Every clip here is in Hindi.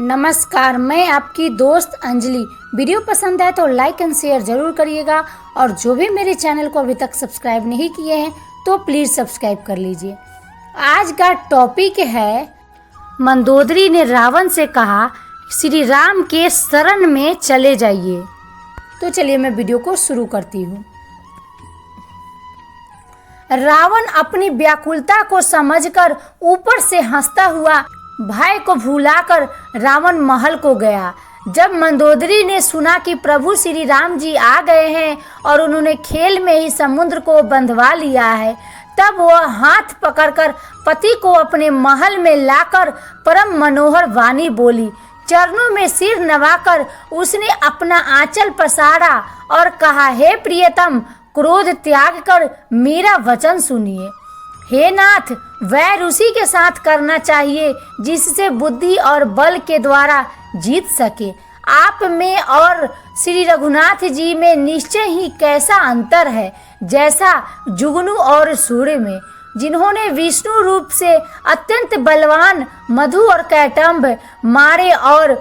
नमस्कार, मैं आपकी दोस्त अंजलि। वीडियो पसंद है तो लाइक एंड शेयर ज़रूर करिएगा और जो भी मेरे चैनल को अभी तक सब्सक्राइब नहीं किए हैं तो प्लीज़ सब्सक्राइब कर लीजिए। आज का टॉपिक है मंदोदरी ने रावण से कहा श्री राम के शरण में चले जाइए। तो चलिए मैं वीडियो को शुरू करती हूँ। रावण अपनी व्याकुलता को समझकर ऊपर से हंसता हुआ भय को भुलाकर रावण महल को गया। जब मंदोदरी ने सुना कि प्रभु श्री राम जी आ गए हैं और उन्होंने खेल में ही समुद्र को बंधवा लिया है, तब वह हाथ पकड़कर पति को अपने महल में लाकर परम मनोहर वाणी बोली। चरणों में सिर नवाकर उसने अपना आंचल पसारा और कहा, हे प्रियतम, क्रोध त्याग कर मेरा वचन सुनिए। हे नाथ, वैर उसी के साथ करना चाहिए जिससे बुद्धि और बल के द्वारा जीत सके। आप में और श्री रघुनाथ जी में निश्चय ही कैसा अंतर है, जैसा जुगनू और सूर्य में। जिन्होंने विष्णु रूप से अत्यंत बलवान मधु और कैटंब मारे और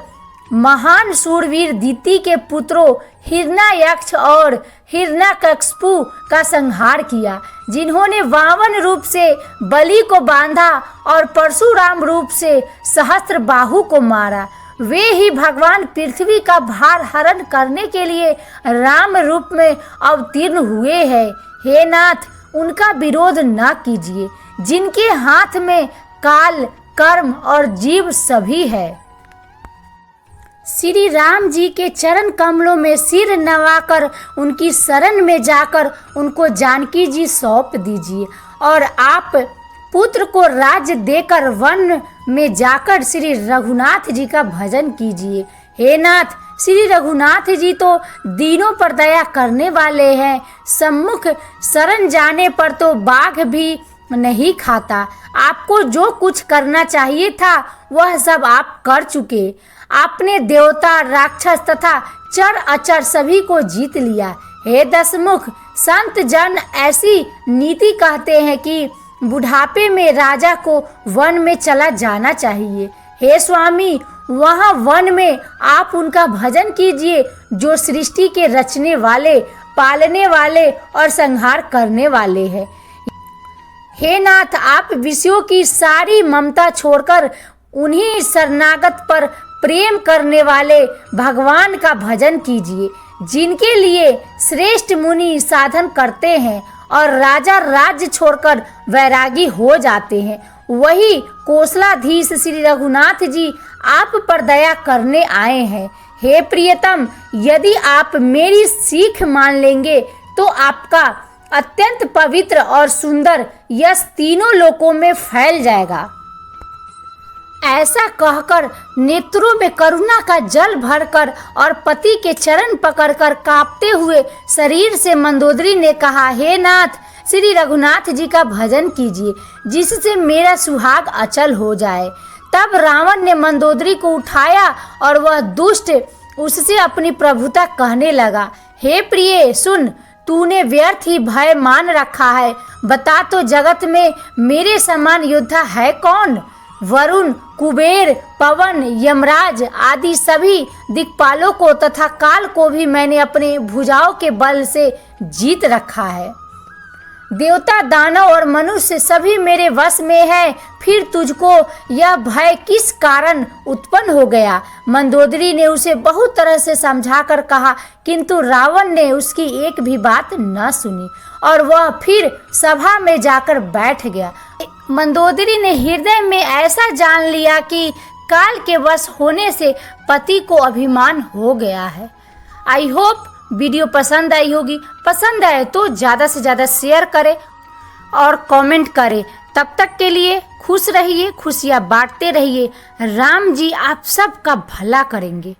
महान सूरवीर दिति के पुत्रों हिरण्याक्ष और हिरण्यकशिपु का संहार किया। जिन्होंने वामन रूप से बलि को बांधा और परशुराम रूप से सहस्त्र बाहु को मारा, वे ही भगवान पृथ्वी का भार हरण करने के लिए राम रूप में अवतीर्ण हुए हैं। हे नाथ, उनका विरोध न कीजिए जिनके हाथ में काल, कर्म और जीव सभी है। श्री राम जी के चरण कमलों में सिर नवाकर उनकी शरण में जाकर उनको जानकी जी सौंप दीजिए और आप पुत्र को राज्य देकर वन में जाकर श्री रघुनाथ जी का भजन कीजिए। हे नाथ, श्री रघुनाथ जी तो दीनों पर दया करने वाले हैं। सम्मुख शरण जाने पर तो बाघ भी नहीं खाता। आपको जो कुछ करना चाहिए था वह सब आप कर चुके। आपने देवता, राक्षस तथा चर अचर सभी को जीत लिया। हे दशमुख, संत जन ऐसी नीति कहते हैं कि बुढ़ापे में राजा को वन में चला जाना चाहिए। हे स्वामी, वहाँ वन में आप उनका भजन कीजिए जो सृष्टि के रचने वाले, पालने वाले और संहार करने वाले हैं। हे नाथ, आप विषयों की सारी ममता छोड़कर उन्हीं शरणागत पर प्रेम करने वाले भगवान का भजन कीजिए, जिनके लिए श्रेष्ठ मुनि साधन करते हैं और राजा राज्य छोड़कर वैरागी हो जाते हैं। वही कोसलाधीश श्री रघुनाथ जी आप पर दया करने आए हैं। हे प्रियतम, यदि आप मेरी सीख मान लेंगे तो आपका अत्यंत पवित्र और सुंदर यश तीनों लोकों में फैल जाएगा। ऐसा कहकर नेत्रों में करुणा का जल भरकर और पति के चरण पकड़कर कांपते हुए शरीर से मंदोदरी ने कहा, हे नाथ, श्री रघुनाथ जी का भजन कीजिए जिससे मेरा सुहाग अचल हो जाए। तब रावण ने मंदोदरी को उठाया और वह दुष्ट उससे अपनी प्रभुता कहने लगा, हे प्रिय, सुन, तूने व्यर्थ ही भय मान रखा है। बता तो जगत में मेरे समान योद्धा है कौन? वरुण, कुबेर, पवन, यमराज आदि सभी दिक्पालों को तथा काल को भी मैंने अपने भुजाओं के बल से जीत रखा है। देवता, दानव और मनुष्य सभी मेरे वश में है। फिर तुझको यह भय किस कारण उत्पन्न हो गया? मंदोदरी ने उसे बहुत तरह से समझाकर कहा, किंतु रावण ने उसकी एक भी बात न सुनी और वह फिर सभा में जाकर बैठ गया। मंदोदरी ने हृदय में ऐसा जान लिया कि काल के वश होने से पति को अभिमान हो गया है। आई होप वीडियो पसंद आई होगी। पसंद आए तो ज़्यादा से ज़्यादा शेयर करें और कमेंट करें। तब तक के लिए खुश रहिए, खुशियाँ बांटते रहिए। राम जी आप सबका भला करेंगे।